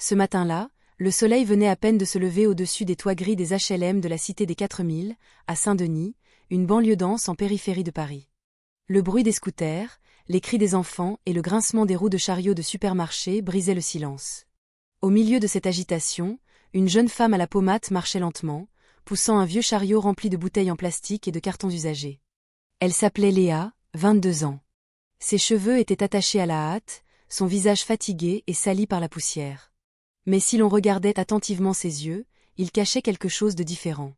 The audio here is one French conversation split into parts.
Ce matin-là, le soleil venait à peine de se lever au-dessus des toits gris des HLM de la cité des 4000, à Saint-Denis, une banlieue dense en périphérie de Paris. Le bruit des scooters, les cris des enfants et le grincement des roues de chariots de supermarché brisaient le silence. Au milieu de cette agitation, une jeune femme à la peau mate marchait lentement, poussant un vieux chariot rempli de bouteilles en plastique et de cartons usagés. Elle s'appelait Léa, 22 ans. Ses cheveux étaient attachés à la hâte, son visage fatigué et sali par la poussière. Mais si l'on regardait attentivement ses yeux, ils cachaient quelque chose de différent.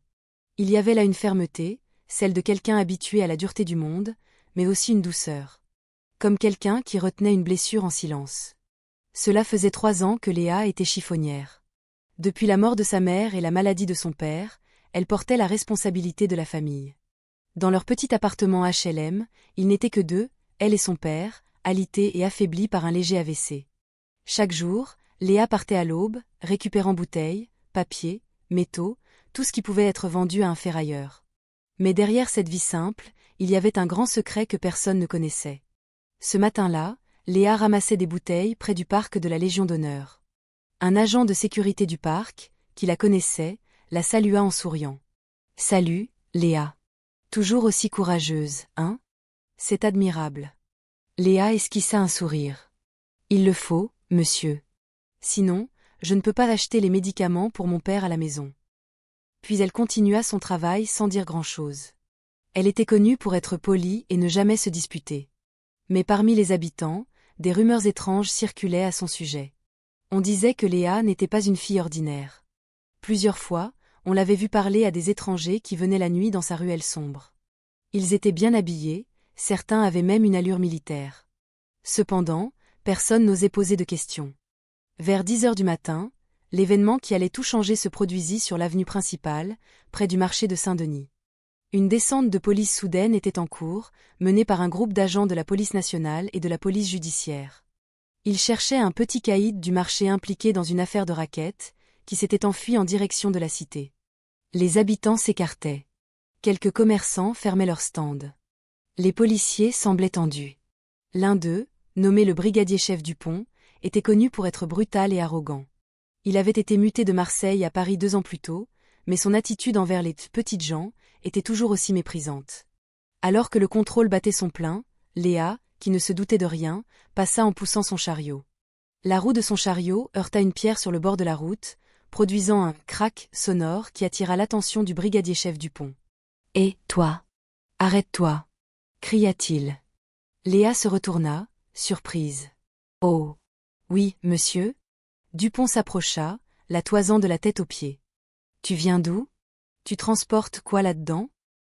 Il y avait là une fermeté, celle de quelqu'un habitué à la dureté du monde, mais aussi une douceur. Comme quelqu'un qui retenait une blessure en silence. Cela faisait 3 ans que Léa était chiffonnière. Depuis la mort de sa mère et la maladie de son père, elle portait la responsabilité de la famille. Dans leur petit appartement HLM, ils n'étaient que 2, elle et son père, alités et affaiblis par un léger AVC. Chaque jour, Léa partait à l'aube, récupérant bouteilles, papiers, métaux, tout ce qui pouvait être vendu à un ferrailleur. Mais derrière cette vie simple, il y avait un grand secret que personne ne connaissait. Ce matin-là, Léa ramassait des bouteilles près du parc de la Légion d'honneur. Un agent de sécurité du parc, qui la connaissait, la salua en souriant. « Salut, Léa. Toujours aussi courageuse, hein ? C'est admirable. » Léa esquissa un sourire. « Il le faut, monsieur. Sinon, je ne peux pas acheter les médicaments pour mon père à la maison. » Puis elle continua son travail sans dire grand-chose. Elle était connue pour être polie et ne jamais se disputer. Mais parmi les habitants, des rumeurs étranges circulaient à son sujet. On disait que Léa n'était pas une fille ordinaire. Plusieurs fois, on l'avait vue parler à des étrangers qui venaient la nuit dans sa ruelle sombre. Ils étaient bien habillés, certains avaient même une allure militaire. Cependant, personne n'osait poser de questions. Vers 10 heures du matin, l'événement qui allait tout changer se produisit sur l'avenue principale, près du marché de Saint-Denis. Une descente de police soudaine était en cours, menée par un groupe d'agents de la police nationale et de la police judiciaire. Ils cherchaient un petit caïd du marché impliqué dans une affaire de racket, qui s'était enfui en direction de la cité. Les habitants s'écartaient. Quelques commerçants fermaient leurs stands. Les policiers semblaient tendus. L'un d'eux, nommé le brigadier-chef Dupont, était connu pour être brutal et arrogant. Il avait été muté de Marseille à Paris 2 ans plus tôt, mais son attitude envers les petites gens était toujours aussi méprisante. Alors que le contrôle battait son plein, Léa, qui ne se doutait de rien, passa en poussant son chariot. La roue de son chariot heurta une pierre sur le bord de la route, produisant un crac sonore qui attira l'attention du brigadier-chef Dupont. « Hé, toi! Arrête-toi !» cria-t-il. Léa se retourna, surprise. « Oh! Oui, monsieur ?» Dupont s'approcha, la toisant de la tête aux pieds. « Tu viens d'où ? Tu transportes quoi là-dedans ?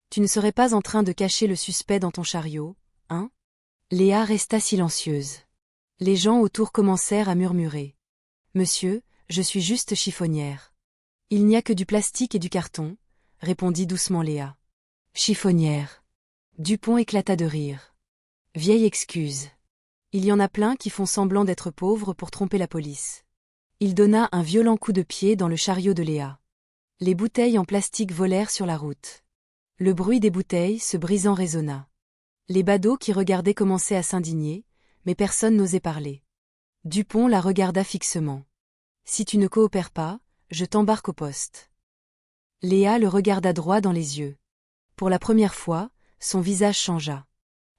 Tu ne serais pas en train de cacher le suspect dans ton chariot, hein ?» Léa resta silencieuse. Les gens autour commencèrent à murmurer. « Monsieur, je suis juste chiffonnière. »« Il n'y a que du plastique et du carton, » répondit doucement Léa. « Chiffonnière. » Dupont éclata de rire. « Vieille excuse. Il y en a plein qui font semblant d'être pauvres pour tromper la police. » Il donna un violent coup de pied dans le chariot de Léa. Les bouteilles en plastique volèrent sur la route. Le bruit des bouteilles se brisant résonna. Les badauds qui regardaient commençaient à s'indigner, mais personne n'osait parler. Dupont la regarda fixement. « Si tu ne coopères pas, je t'embarque au poste. » Léa le regarda droit dans les yeux. Pour la première fois, son visage changea.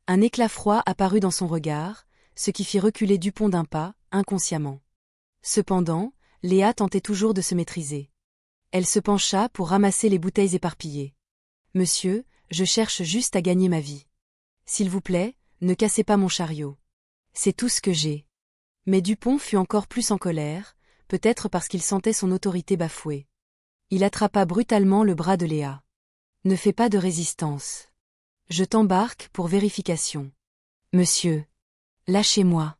Un éclat froid apparut dans son regard, ce qui fit reculer Dupont d'un pas, inconsciemment. Cependant, Léa tentait toujours de se maîtriser. Elle se pencha pour ramasser les bouteilles éparpillées. « Monsieur, je cherche juste à gagner ma vie. S'il vous plaît, ne cassez pas mon chariot. C'est tout ce que j'ai. » Mais Dupont fut encore plus en colère, peut-être parce qu'il sentait son autorité bafouée. Il attrapa brutalement le bras de Léa. « Ne fais pas de résistance. Je t'embarque pour vérification. »« Monsieur. Lâchez-moi. »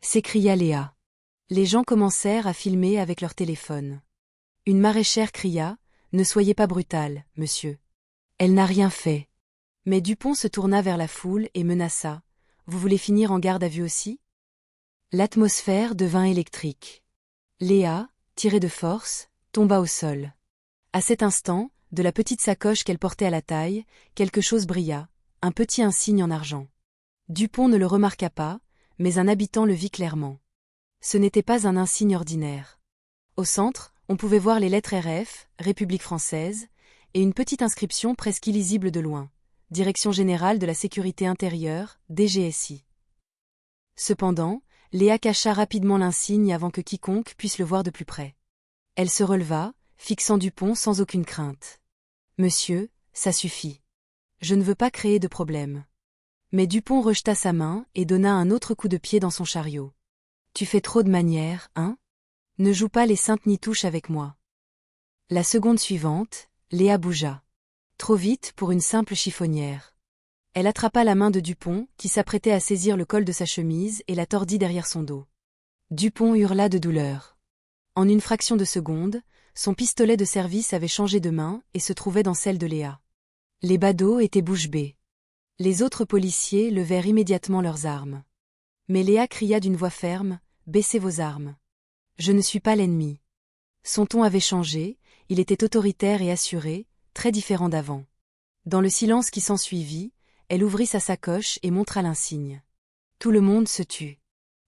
s'écria Léa. Les gens commencèrent à filmer avec leur téléphone. Une maraîchère cria « Ne soyez pas brutal, monsieur. Elle n'a rien fait. » Mais Dupont se tourna vers la foule et menaça « Vous voulez finir en garde à vue aussi ?» L'atmosphère devint électrique. Léa, tirée de force, tomba au sol. À cet instant, de la petite sacoche qu'elle portait à la taille, quelque chose brilla, un petit insigne en argent. Dupont ne le remarqua pas, mais un habitant le vit clairement. Ce n'était pas un insigne ordinaire. Au centre, on pouvait voir les lettres RF, République française, et une petite inscription presque illisible de loin. Direction générale de la sécurité intérieure, DGSI. Cependant, Léa cacha rapidement l'insigne avant que quiconque puisse le voir de plus près. Elle se releva, fixant Dupont sans aucune crainte. « Monsieur, ça suffit. Je ne veux pas créer de problème. » Mais Dupont rejeta sa main et donna un autre coup de pied dans son chariot. « Tu fais trop de manières, hein? Ne joue pas les saintes nitouches avec moi. » La seconde suivante, Léa bougea. Trop vite pour une simple chiffonnière. Elle attrapa la main de Dupont, qui s'apprêtait à saisir le col de sa chemise et la tordit derrière son dos. Dupont hurla de douleur. En une fraction de seconde, son pistolet de service avait changé de main et se trouvait dans celle de Léa. Les badauds étaient bouche bée. Les autres policiers levèrent immédiatement leurs armes. Mais Léa cria d'une voix ferme, « Baissez vos armes. Je ne suis pas l'ennemi. » Son ton avait changé, il était autoritaire et assuré, très différent d'avant. Dans le silence qui s'ensuivit, elle ouvrit sa sacoche et montra l'insigne. Tout le monde se tut.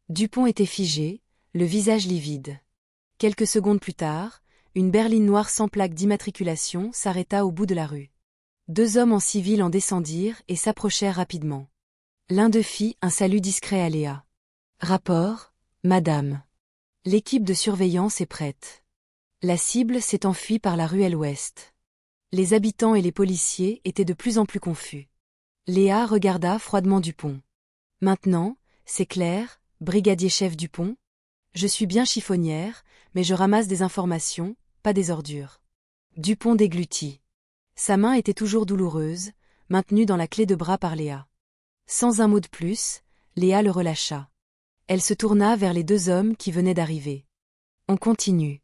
Dupont était figé, le visage livide. Quelques secondes plus tard, une berline noire sans plaque d'immatriculation s'arrêta au bout de la rue. 2 hommes en civil en descendirent et s'approchèrent rapidement. L'un d'eux fit un salut discret à Léa. « Rapport, madame. L'équipe de surveillance est prête. » La cible s'est enfuie par la ruelle ouest. Les habitants et les policiers étaient de plus en plus confus. Léa regarda froidement Dupont. « Maintenant, c'est clair, brigadier-chef Dupont? Je suis bien chiffonnière, mais je ramasse des informations, pas des ordures. » Dupont déglutit. Sa main était toujours douloureuse, maintenue dans la clé de bras par Léa. Sans un mot de plus, Léa le relâcha. Elle se tourna vers les 2 hommes qui venaient d'arriver. « On continue.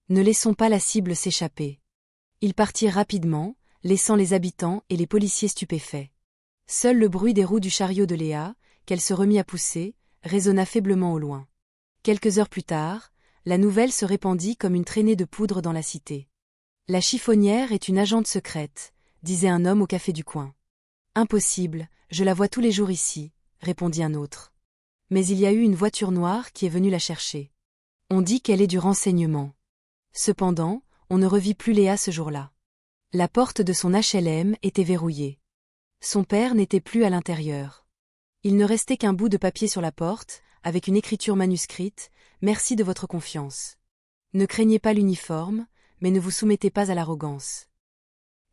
Ne laissons pas la cible s'échapper. » Ils partirent rapidement, laissant les habitants et les policiers stupéfaits. Seul le bruit des roues du chariot de Léa, qu'elle se remit à pousser, résonna faiblement au loin. Quelques heures plus tard, la nouvelle se répandit comme une traînée de poudre dans la cité. « La chiffonnière est une agente secrète, » disait un homme au café du coin. « Impossible, je la vois tous les jours ici, » répondit un autre. « Mais il y a eu une voiture noire qui est venue la chercher. On dit qu'elle est du renseignement. » Cependant, on ne revit plus Léa ce jour-là. La porte de son HLM était verrouillée. Son père n'était plus à l'intérieur. Il ne restait qu'un bout de papier sur la porte, avec une écriture manuscrite, « Merci de votre confiance. Ne craignez pas l'uniforme, mais ne vous soumettez pas à l'arrogance. »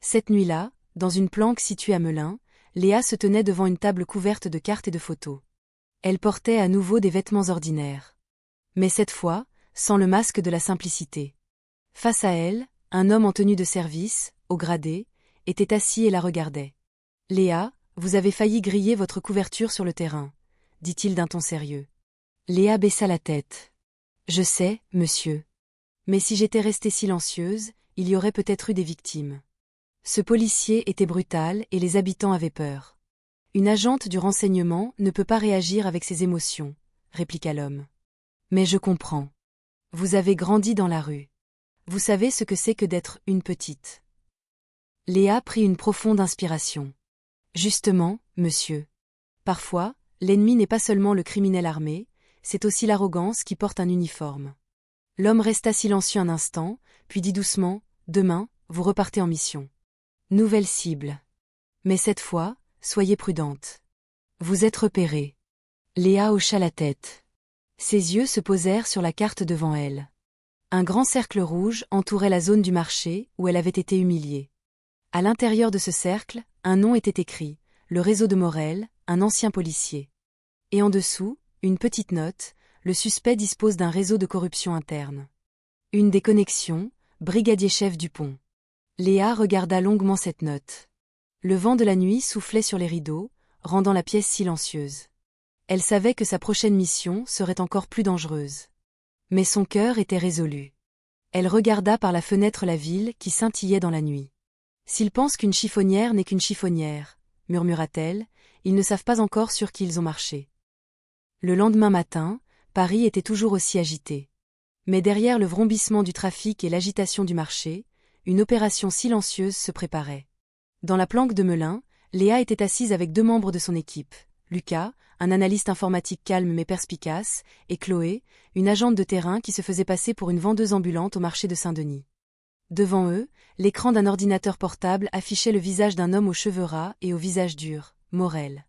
Cette nuit-là, dans une planque située à Melun, Léa se tenait devant une table couverte de cartes et de photos. Elle portait à nouveau des vêtements ordinaires. Mais cette fois, sans le masque de la simplicité. Face à elle, un homme en tenue de service, au gradé, était assis et la regardait. « Léa, vous avez failli griller votre couverture sur le terrain, » dit-il d'un ton sérieux. Léa baissa la tête. « Je sais, monsieur. Mais si j'étais restée silencieuse, il y aurait peut-être eu des victimes. » Ce policier était brutal et les habitants avaient peur. « Une agente du renseignement ne peut pas réagir avec ses émotions, » répliqua l'homme. « Mais je comprends. Vous avez grandi dans la rue. Vous savez ce que c'est que d'être une petite. » Léa prit une profonde inspiration. « Justement, monsieur. Parfois, l'ennemi n'est pas seulement le criminel armé, c'est aussi l'arrogance qui porte un uniforme. » L'homme resta silencieux un instant, puis dit doucement, « Demain, vous repartez en mission. Nouvelle cible. Mais cette fois, soyez prudente. Vous êtes repérée. » Léa hocha la tête. Ses yeux se posèrent sur la carte devant elle. Un grand cercle rouge entourait la zone du marché où elle avait été humiliée. À l'intérieur de ce cercle, un nom était écrit, le réseau de Morel, un ancien policier. Et en dessous, une petite note, le suspect dispose d'un réseau de corruption interne. Une des connexions, brigadier-chef Dupont. Léa regarda longuement cette note. Le vent de la nuit soufflait sur les rideaux, rendant la pièce silencieuse. Elle savait que sa prochaine mission serait encore plus dangereuse. Mais son cœur était résolu. Elle regarda par la fenêtre la ville qui scintillait dans la nuit. « S'ils pensent qu'une chiffonnière n'est qu'une chiffonnière, » murmura-t-elle, « ils ne savent pas encore sur qui ils ont marché. » Le lendemain matin, Paris était toujours aussi agité. Mais derrière le vrombissement du trafic et l'agitation du marché, une opération silencieuse se préparait. Dans la planque de Melun, Léa était assise avec 2 membres de son équipe, Lucas, un analyste informatique calme mais perspicace, et Chloé, une agente de terrain qui se faisait passer pour une vendeuse ambulante au marché de Saint-Denis. Devant eux, l'écran d'un ordinateur portable affichait le visage d'un homme aux cheveux ras et au visage dur, Morel.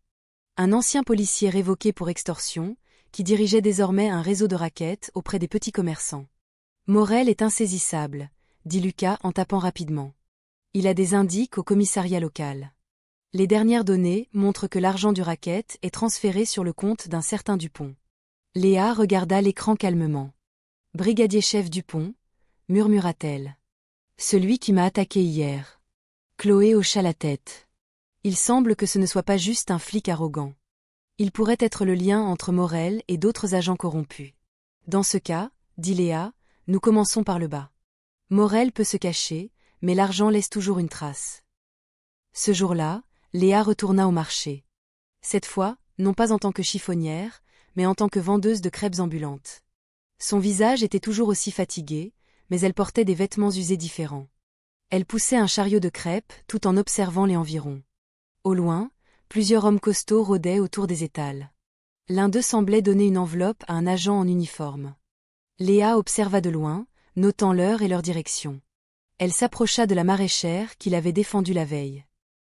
Un ancien policier révoqué pour extorsion, qui dirigeait désormais un réseau de raquettes auprès des petits commerçants. Morel est insaisissable, dit Lucas en tapant rapidement. Il a des indices au commissariat local. Les dernières données montrent que l'argent du racket est transféré sur le compte d'un certain Dupont. Léa regarda l'écran calmement. Brigadier-chef Dupont, murmura-t-elle. Celui qui m'a attaqué hier. Chloé hocha la tête. Il semble que ce ne soit pas juste un flic arrogant. Il pourrait être le lien entre Morel et d'autres agents corrompus. Dans ce cas, dit Léa, nous commençons par le bas. Morel peut se cacher, mais l'argent laisse toujours une trace. Ce jour-là, Léa retourna au marché. Cette fois, non pas en tant que chiffonnière, mais en tant que vendeuse de crêpes ambulantes. Son visage était toujours aussi fatigué, mais elle portait des vêtements usés différents. Elle poussait un chariot de crêpes tout en observant les environs. Au loin, plusieurs hommes costauds rôdaient autour des étals. L'un d'eux semblait donner une enveloppe à un agent en uniforme. Léa observa de loin, notant l'heure et leur direction. Elle s'approcha de la maraîchère qui l'avait défendue la veille.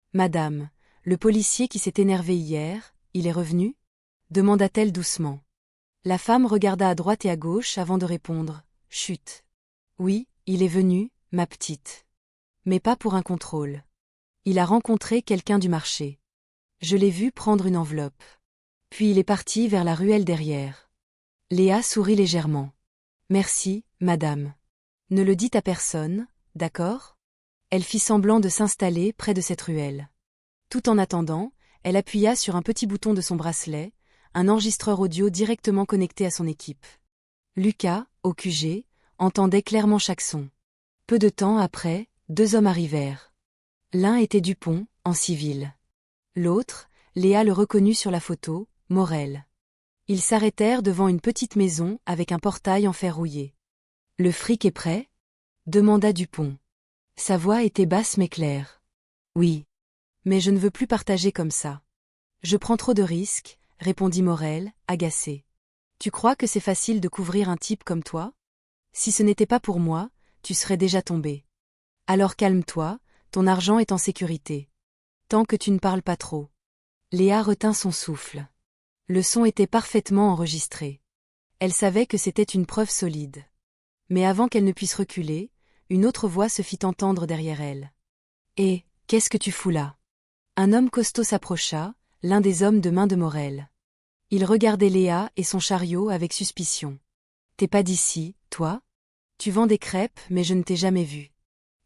« Madame, le policier qui s'est énervé hier, il est revenu ?» demanda-t-elle doucement. La femme regarda à droite et à gauche avant de répondre. « Chut. Oui, il est venu, ma petite. Mais pas pour un contrôle. Il a rencontré quelqu'un du marché. Je l'ai vu prendre une enveloppe. Puis il est parti vers la ruelle derrière. » Léa sourit légèrement. « Merci, madame. Ne le dites à personne, d'accord ?» Elle fit semblant de s'installer près de cette ruelle. Tout en attendant, elle appuya sur un petit bouton de son bracelet, un enregistreur audio directement connecté à son équipe. Lucas, au QG, entendait clairement chaque son. Peu de temps après, 2 hommes arrivèrent. L'un était Dupont, en civil. L'autre, Léa le reconnut sur la photo, Morel. Ils s'arrêtèrent devant une petite maison avec un portail en fer rouillé. « Le fric est prêt ?» demanda Dupont. Sa voix était basse mais claire. « Oui. Mais je ne veux plus partager comme ça. Je prends trop de risques, » répondit Morel, agacé. « Tu crois que c'est facile de couvrir un type comme toi ? Si ce n'était pas pour moi, tu serais déjà tombé. Alors calme-toi, ton argent est en sécurité. Tant que tu ne parles pas trop. » Léa retint son souffle. Le son était parfaitement enregistré. Elle savait que c'était une preuve solide. Mais avant qu'elle ne puisse reculer, une autre voix se fit entendre derrière elle. « Hé, qu'est-ce que tu fous là ?» Un homme costaud s'approcha, l'un des hommes de main de Morel. Il regardait Léa et son chariot avec suspicion. « T'es pas d'ici, toi ? Tu vends des crêpes mais je ne t'ai jamais vu. »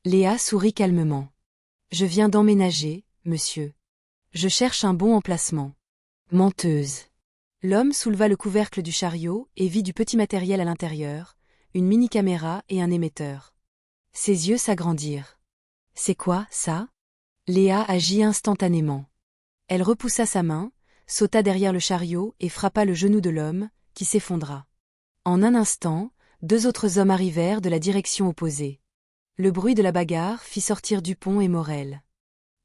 Léa sourit calmement. « Je viens d'emménager, monsieur. Je cherche un bon emplacement. » Menteuse. L'homme souleva le couvercle du chariot et vit du petit matériel à l'intérieur, une mini-caméra et un émetteur. Ses yeux s'agrandirent. « C'est quoi, ça ?» Léa agit instantanément. Elle repoussa sa main, sauta derrière le chariot et frappa le genou de l'homme, qui s'effondra. En un instant, 2 autres hommes arrivèrent de la direction opposée. Le bruit de la bagarre fit sortir Dupont et Morel.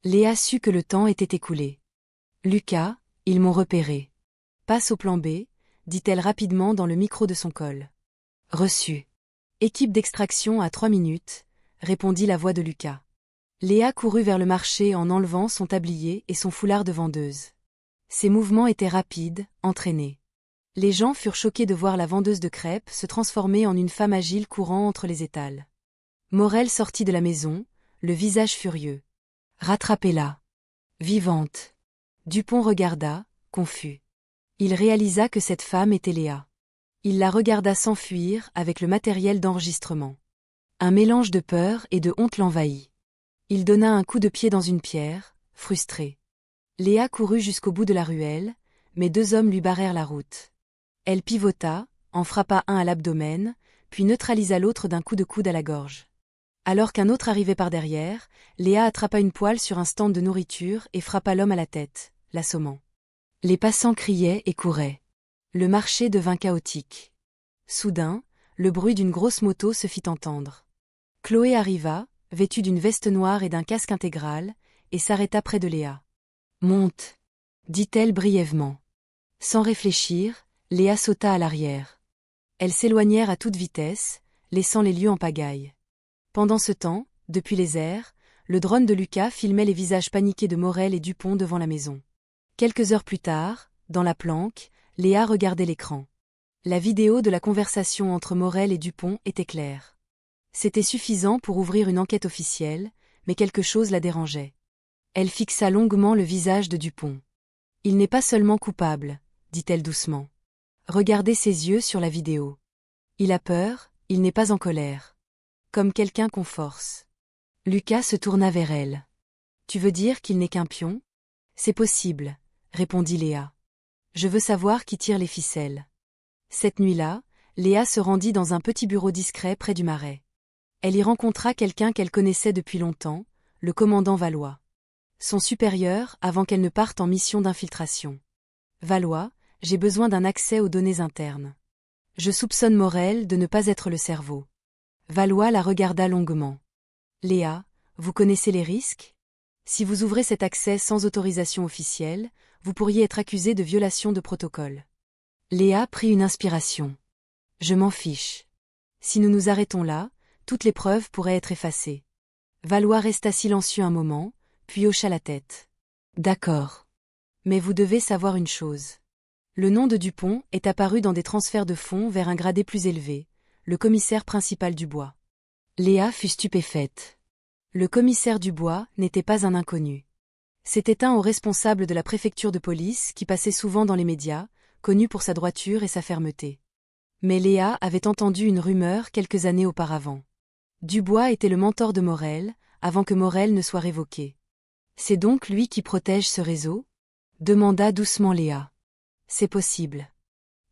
Léa sut que le temps était écoulé. « Lucas, ils m'ont repéré. Passe au plan B, dit-elle rapidement dans le micro de son col. « Reçu. Équipe d'extraction à 3 minutes, répondit la voix de Lucas. Léa courut vers le marché en enlevant son tablier et son foulard de vendeuse. Ses mouvements étaient rapides, entraînés. Les gens furent choqués de voir la vendeuse de crêpes se transformer en une femme agile courant entre les étals. Morel sortit de la maison, le visage furieux. « Rattrapez-la. Vivante. » Dupont regarda, confus. Il réalisa que cette femme était Léa. Il la regarda s'enfuir avec le matériel d'enregistrement. Un mélange de peur et de honte l'envahit. Il donna un coup de pied dans une pierre, frustré. Léa courut jusqu'au bout de la ruelle, mais 2 hommes lui barrèrent la route. Elle pivota, en frappa un à l'abdomen, puis neutralisa l'autre d'un coup de coude à la gorge. Alors qu'un autre arrivait par derrière, Léa attrapa une poêle sur un stand de nourriture et frappa l'homme à la tête, l'assommant. Les passants criaient et couraient. Le marché devint chaotique. Soudain, le bruit d'une grosse moto se fit entendre. Chloé arriva, vêtue d'une veste noire et d'un casque intégral, et s'arrêta près de Léa. « Monte !» dit-elle brièvement. Sans réfléchir, Léa sauta à l'arrière. Elles s'éloignèrent à toute vitesse, laissant les lieux en pagaille. Pendant ce temps, depuis les airs, le drone de Lucas filmait les visages paniqués de Morel et Dupont devant la maison. Quelques heures plus tard, dans la planque, Léa regardait l'écran. La vidéo de la conversation entre Morel et Dupont était claire. C'était suffisant pour ouvrir une enquête officielle, mais quelque chose la dérangeait. Elle fixa longuement le visage de Dupont. « Il n'est pas seulement coupable », dit-elle doucement. Regardez ses yeux sur la vidéo. Il a peur, il n'est pas en colère. Comme quelqu'un qu'on force. Lucas se tourna vers elle. « Tu veux dire qu'il n'est qu'un pion ?»« C'est possible, » répondit Léa. « Je veux savoir qui tire les ficelles. » Cette nuit-là, Léa se rendit dans un petit bureau discret près du marais. Elle y rencontra quelqu'un qu'elle connaissait depuis longtemps, le commandant Valois. Son supérieur avant qu'elle ne parte en mission d'infiltration. « Valois, j'ai besoin d'un accès aux données internes. Je soupçonne Morel de ne pas être le cerveau. » Valois la regarda longuement. « Léa, vous connaissez les risques ? Si vous ouvrez cet accès sans autorisation officielle, vous pourriez être accusée de violation de protocole. » Léa prit une inspiration. « Je m'en fiche. Si nous nous arrêtons là, toutes les preuves pourraient être effacées. » Valois resta silencieux un moment, puis hocha la tête. « D'accord. Mais vous devez savoir une chose. Le nom de Dupont est apparu dans des transferts de fonds vers un gradé plus élevé, le commissaire principal Dubois. » Léa fut stupéfaite. Le commissaire Dubois n'était pas un inconnu. C'était un haut responsable de la préfecture de police qui passait souvent dans les médias, connu pour sa droiture et sa fermeté. Mais Léa avait entendu une rumeur quelques années auparavant. Dubois était le mentor de Morel, avant que Morel ne soit révoqué. « C'est donc lui qui protège ce réseau ?» demanda doucement Léa. « C'est possible.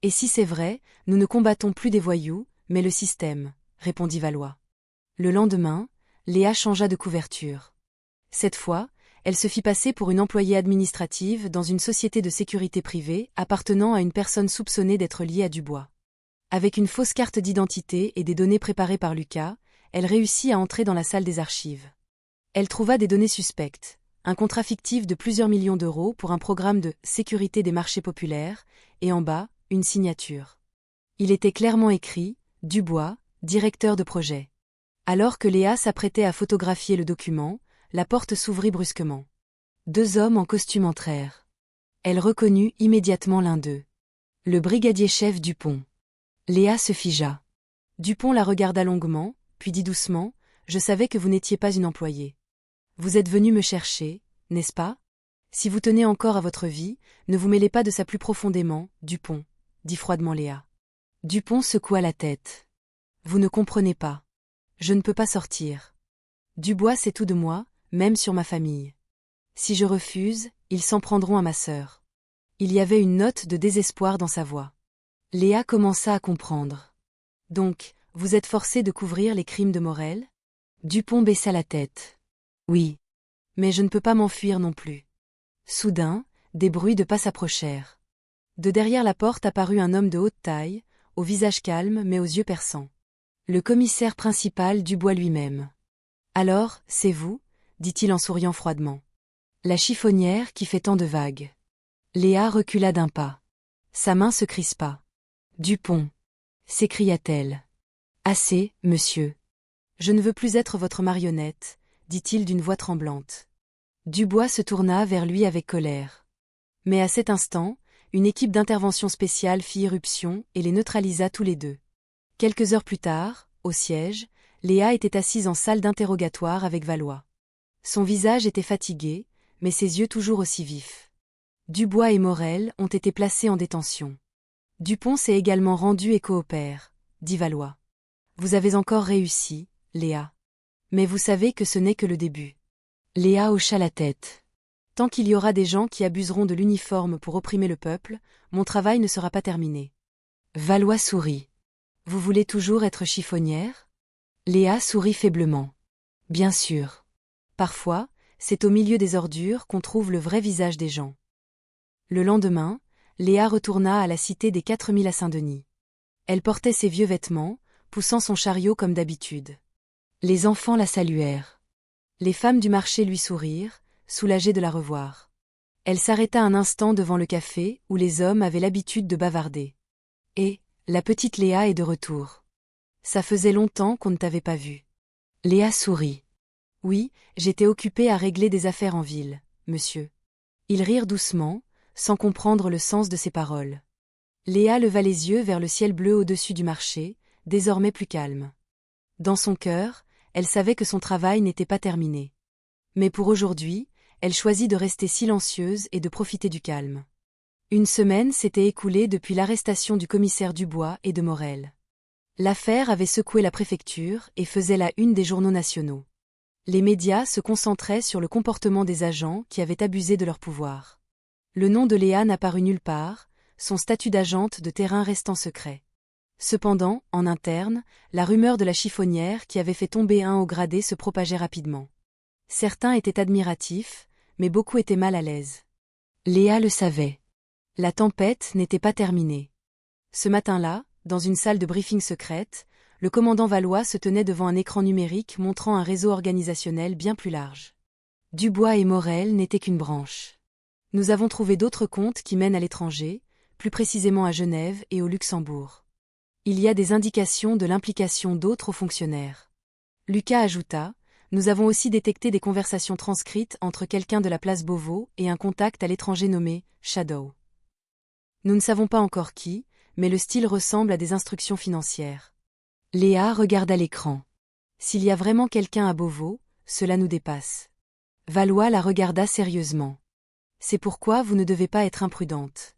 Et si c'est vrai, nous ne combattons plus des voyous, mais le système, » répondit Valois. Le lendemain, Léa changea de couverture. Cette fois, elle se fit passer pour une employée administrative dans une société de sécurité privée appartenant à une personne soupçonnée d'être liée à Dubois. Avec une fausse carte d'identité et des données préparées par Lucas, elle réussit à entrer dans la salle des archives. Elle trouva des données suspectes, un contrat fictif de plusieurs millions d'euros pour un programme de sécurité des marchés populaires, et en bas, une signature. Il était clairement écrit « Dubois, directeur de projet ». Alors que Léa s'apprêtait à photographier le document, la porte s'ouvrit brusquement. 2 hommes en costume entrèrent. Elle reconnut immédiatement l'un d'eux. Le brigadier-chef Dupont. Léa se figea. Dupont la regarda longuement, puis dit doucement, « Je savais que vous n'étiez pas une employée. Vous êtes venu me chercher, n'est-ce pas ? Si vous tenez encore à votre vie, ne vous mêlez pas de ça plus profondément, Dupont, » dit froidement Léa. Dupont secoua la tête. « Vous ne comprenez pas. Je ne peux pas sortir. Dubois sait tout de moi, même sur ma famille. Si je refuse, ils s'en prendront à ma sœur. » Il y avait une note de désespoir dans sa voix. Léa commença à comprendre. « Donc, vous êtes forcé de couvrir les crimes de Morel ?» Dupont baissa la tête. « Oui. Mais je ne peux pas m'enfuir non plus. » Soudain, des bruits de pas s'approchèrent. De derrière la porte apparut un homme de haute taille, au visage calme mais aux yeux perçants. Le commissaire principal Dubois lui-même. « Alors, c'est vous ?» dit-il en souriant froidement. « La chiffonnière qui fait tant de vagues. » Léa recula d'un pas. Sa main se crispa. « Dupont !» s'écria-t-elle. « Assez, monsieur. Je ne veux plus être votre marionnette, » dit-il d'une voix tremblante. Dubois se tourna vers lui avec colère. Mais à cet instant, une équipe d'intervention spéciale fit irruption et les neutralisa tous les deux. Quelques heures plus tard, au siège, Léa était assise en salle d'interrogatoire avec Valois. Son visage était fatigué, mais ses yeux toujours aussi vifs. Dubois et Morel ont été placés en détention. Dupont s'est également rendu et coopère, dit Valois. Vous avez encore réussi, Léa. Mais vous savez que ce n'est que le début. Léa hocha la tête. Tant qu'il y aura des gens qui abuseront de l'uniforme pour opprimer le peuple, mon travail ne sera pas terminé. Valois sourit. Vous voulez toujours être chiffonnière ? Léa sourit faiblement. Bien sûr. Parfois, c'est au milieu des ordures qu'on trouve le vrai visage des gens. Le lendemain, Léa retourna à la cité des 4000 à Saint-Denis. Elle portait ses vieux vêtements, poussant son chariot comme d'habitude. Les enfants la saluèrent. Les femmes du marché lui sourirent, soulagées de la revoir. Elle s'arrêta un instant devant le café, où les hommes avaient l'habitude de bavarder. Et, la petite Léa est de retour. Ça faisait longtemps qu'on ne t'avait pas vue. Léa sourit. Oui, j'étais occupée à régler des affaires en ville, monsieur. Ils rirent doucement, sans comprendre le sens de ses paroles. Léa leva les yeux vers le ciel bleu au-dessus du marché, désormais plus calme. Dans son cœur, elle savait que son travail n'était pas terminé. Mais pour aujourd'hui, elle choisit de rester silencieuse et de profiter du calme. Une semaine s'était écoulée depuis l'arrestation du commissaire Dubois et de Morel. L'affaire avait secoué la préfecture et faisait la une des journaux nationaux. Les médias se concentraient sur le comportement des agents qui avaient abusé de leur pouvoir. Le nom de Léa n'apparut nulle part, son statut d'agente de terrain restant secret. Cependant, en interne, la rumeur de la chiffonnière qui avait fait tomber un haut gradé se propageait rapidement. Certains étaient admiratifs, mais beaucoup étaient mal à l'aise. Léa le savait. La tempête n'était pas terminée. Ce matin-là, dans une salle de briefing secrète, le commandant Valois se tenait devant un écran numérique montrant un réseau organisationnel bien plus large. Dubois et Morel n'étaient qu'une branche. Nous avons trouvé d'autres comptes qui mènent à l'étranger, plus précisément à Genève et au Luxembourg. Il y a des indications de l'implication d'autres fonctionnaires. Lucas ajouta, nous avons aussi détecté des conversations transcrites entre quelqu'un de la place Beauvau et un contact à l'étranger nommé Shadow. Nous ne savons pas encore qui, mais le style ressemble à des instructions financières. Léa regarda l'écran. S'il y a vraiment quelqu'un à Beauvau, cela nous dépasse. Valois la regarda sérieusement. C'est pourquoi vous ne devez pas être imprudente.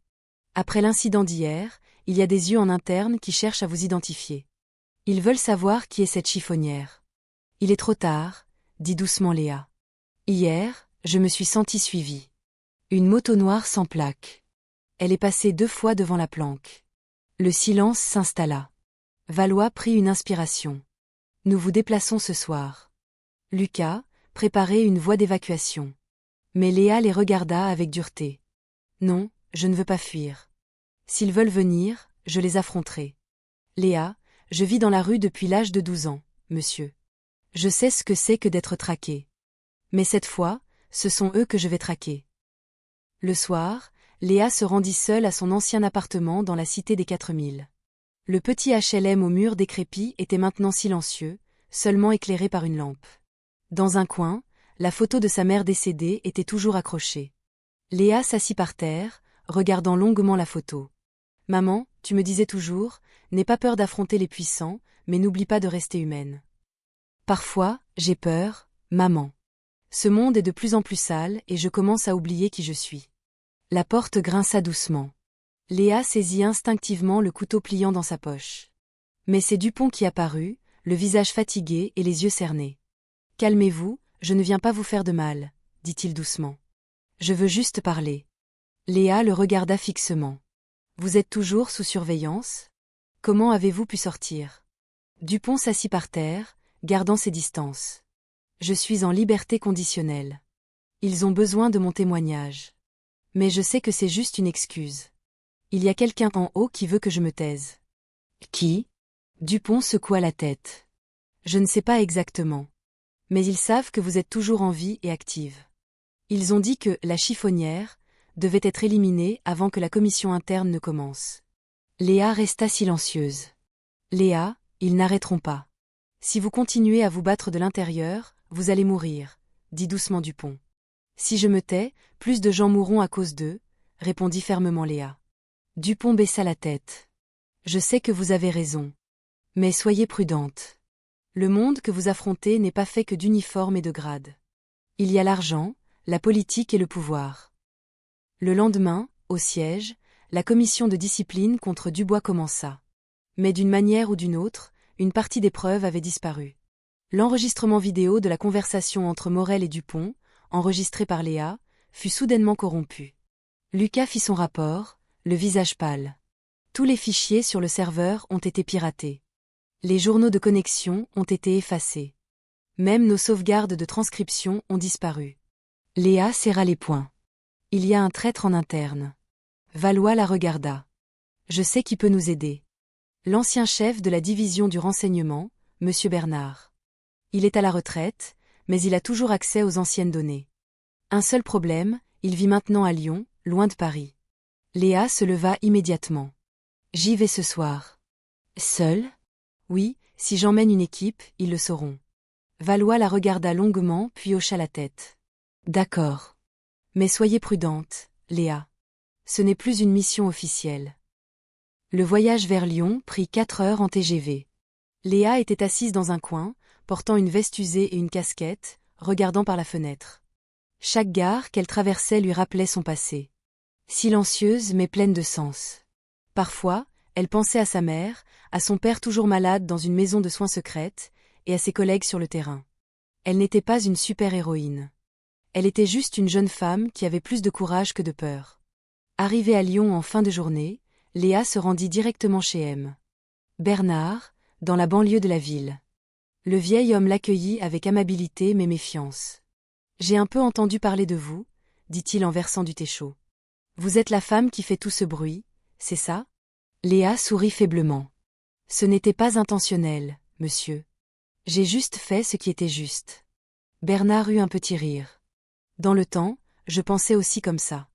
Après l'incident d'hier, il y a des yeux en interne qui cherchent à vous identifier. Ils veulent savoir qui est cette chiffonnière. Il est trop tard, dit doucement Léa. Hier, je me suis sentie suivie. Une moto noire sans plaque. Elle est passée 2 fois devant la planque. Le silence s'installa. Valois prit une inspiration. Nous vous déplaçons ce soir. Lucas, préparez une voie d'évacuation. Mais Léa les regarda avec dureté. Non, je ne veux pas fuir. S'ils veulent venir, je les affronterai. Léa, je vis dans la rue depuis l'âge de 12 ans, monsieur. Je sais ce que c'est que d'être traqué. Mais cette fois, ce sont eux que je vais traquer. Le soir, Léa se rendit seule à son ancien appartement dans la cité des 4000. Le petit HLM au mur décrépit était maintenant silencieux, seulement éclairé par une lampe. Dans un coin, la photo de sa mère décédée était toujours accrochée. Léa s'assit par terre, regardant longuement la photo. « Maman, tu me disais toujours, n'aie pas peur d'affronter les puissants, mais n'oublie pas de rester humaine. » Parfois, j'ai peur, maman. Ce monde est de plus en plus sale et je commence à oublier qui je suis. La porte grinça doucement. Léa saisit instinctivement le couteau pliant dans sa poche. Mais c'est Dupont qui apparut, le visage fatigué et les yeux cernés. « Calmez-vous, je ne viens pas vous faire de mal, » dit-il doucement. « Je veux juste parler. » Léa le regarda fixement. « Vous êtes toujours sous surveillance ? Comment avez-vous pu sortir ?» Dupont s'assit par terre, gardant ses distances. « Je suis en liberté conditionnelle. Ils ont besoin de mon témoignage. Mais je sais que c'est juste une excuse. Il y a quelqu'un en haut qui veut que je me taise. » Qui ? Dupont secoua la tête. « Je ne sais pas exactement. Mais ils savent que vous êtes toujours en vie et active. Ils ont dit que la chiffonnière devait être éliminée avant que la commission interne ne commence. » Léa resta silencieuse. « Léa, ils n'arrêteront pas. Si vous continuez à vous battre de l'intérieur, vous allez mourir, » dit doucement Dupont. « Si je me tais, plus de gens mourront à cause d'eux, » répondit fermement Léa. Dupont baissa la tête. « Je sais que vous avez raison. Mais soyez prudente. Le monde que vous affrontez n'est pas fait que d'uniformes et de grades. Il y a l'argent, la politique et le pouvoir. » Le lendemain, au siège, la commission de discipline contre Dubois commença. Mais d'une manière ou d'une autre, une partie des preuves avait disparu. L'enregistrement vidéo de la conversation entre Morel et Dupont, enregistré par Léa, fut soudainement corrompu. Lucas fit son rapport, le visage pâle. Tous les fichiers sur le serveur ont été piratés. Les journaux de connexion ont été effacés. Même nos sauvegardes de transcription ont disparu. Léa serra les poings. Il y a un traître en interne. Valois la regarda. Je sais qui peut nous aider. L'ancien chef de la division du renseignement, M. Bernard. Il est à la retraite, mais il a toujours accès aux anciennes données. Un seul problème, Il vit maintenant à Lyon, loin de Paris. Léa se leva immédiatement. J'y vais ce soir. Seule? Oui, si j'emmène une équipe, ils le sauront. Valois la regarda longuement puis hocha la tête. D'accord. Mais soyez prudente, Léa. Ce n'est plus une mission officielle. Le voyage vers Lyon prit 4 heures en TGV. Léa était assise dans un coin, portant une veste usée et une casquette, regardant par la fenêtre. Chaque gare qu'elle traversait lui rappelait son passé. Silencieuse mais pleine de sens. Parfois, elle pensait à sa mère, à son père toujours malade dans une maison de soins secrète, et à ses collègues sur le terrain. Elle n'était pas une super-héroïne. Elle était juste une jeune femme qui avait plus de courage que de peur. Arrivée à Lyon en fin de journée, Léa se rendit directement chez M. Bernard, dans la banlieue de la ville. Le vieil homme l'accueillit avec amabilité mais méfiance. « J'ai un peu entendu parler de vous, » dit-il en versant du thé chaud. « Vous êtes la femme qui fait tout ce bruit, c'est ça ?» Léa sourit faiblement. « Ce n'était pas intentionnel, monsieur. J'ai juste fait ce qui était juste. » Bernard eut un petit rire. « Dans le temps, je pensais aussi comme ça.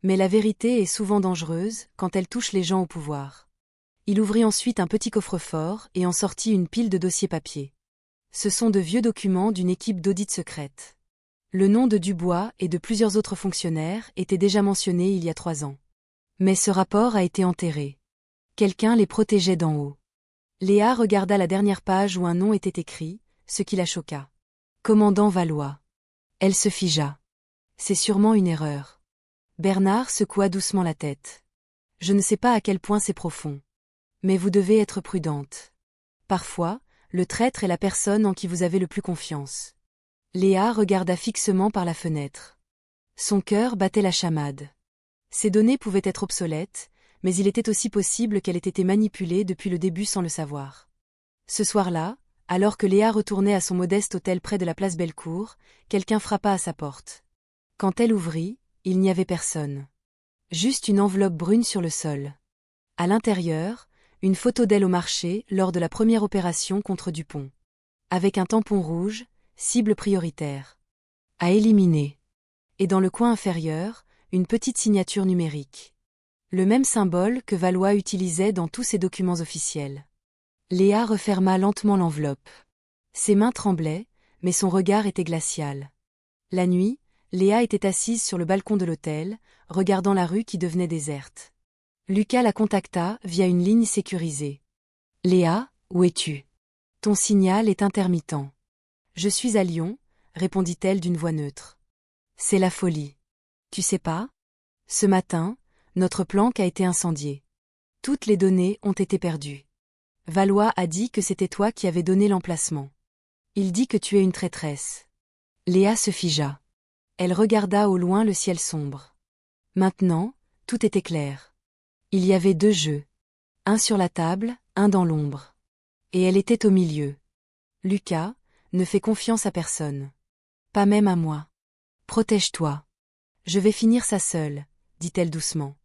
Mais la vérité est souvent dangereuse quand elle touche les gens au pouvoir. » Il ouvrit ensuite un petit coffre-fort et en sortit une pile de dossiers papier. Ce sont de vieux documents d'une équipe d'audit secrète. Le nom de Dubois et de plusieurs autres fonctionnaires était déjà mentionné il y a 3 ans. Mais ce rapport a été enterré. Quelqu'un les protégeait d'en haut. Léa regarda la dernière page où un nom était écrit, ce qui la choqua. Commandant Valois. Elle se figea. C'est sûrement une erreur. Bernard secoua doucement la tête. Je ne sais pas à quel point c'est profond. Mais vous devez être prudente. Parfois, le traître est la personne en qui vous avez le plus confiance. Léa regarda fixement par la fenêtre. Son cœur battait la chamade. Ces données pouvaient être obsolètes, mais il était aussi possible qu'elles aient été manipulées depuis le début sans le savoir. Ce soir-là, alors que Léa retournait à son modeste hôtel près de la place Bellecour, quelqu'un frappa à sa porte. Quand elle ouvrit, il n'y avait personne. Juste une enveloppe brune sur le sol. À l'intérieur, une photo d'elle au marché lors de la première opération contre Dupont. Avec un tampon rouge, cible prioritaire. À éliminer. Et dans le coin inférieur, une petite signature numérique. Le même symbole que Valois utilisait dans tous ses documents officiels. Léa referma lentement l'enveloppe. Ses mains tremblaient, mais son regard était glacial. La nuit, Léa était assise sur le balcon de l'hôtel, regardant la rue qui devenait déserte. Lucas la contacta via une ligne sécurisée. « Léa, où es-tu? Ton signal est intermittent. »« Je suis à Lyon, » répondit-elle d'une voix neutre. « C'est la folie. Tu sais pas? Ce matin, notre planque a été incendiée. Toutes les données ont été perdues. Valois a dit que c'était toi qui avais donné l'emplacement. Il dit que tu es une traîtresse. » Léa se figea. Elle regarda au loin le ciel sombre. Maintenant, tout était clair. Il y avait 2 jeux. Un sur la table, un dans l'ombre. Et elle était au milieu. Lucas, ne fais confiance à personne. Pas même à moi. Protège-toi. Je vais finir ça seule, dit-elle doucement.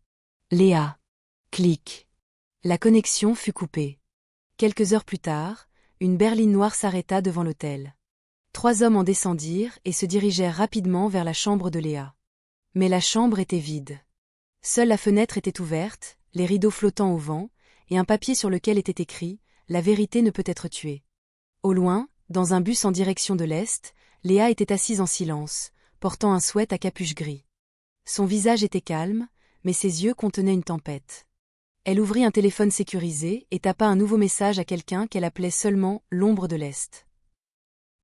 Léa. Clic. La connexion fut coupée. Quelques heures plus tard, une berline noire s'arrêta devant l'hôtel. 3 hommes en descendirent et se dirigèrent rapidement vers la chambre de Léa. Mais la chambre était vide. Seule la fenêtre était ouverte, les rideaux flottant au vent, et un papier sur lequel était écrit « La vérité ne peut être tuée ». Au loin, dans un bus en direction de l'Est, Léa était assise en silence, portant un sweat à capuche gris. Son visage était calme, mais ses yeux contenaient une tempête. Elle ouvrit un téléphone sécurisé et tapa un nouveau message à quelqu'un qu'elle appelait seulement « l'ombre de l'Est ».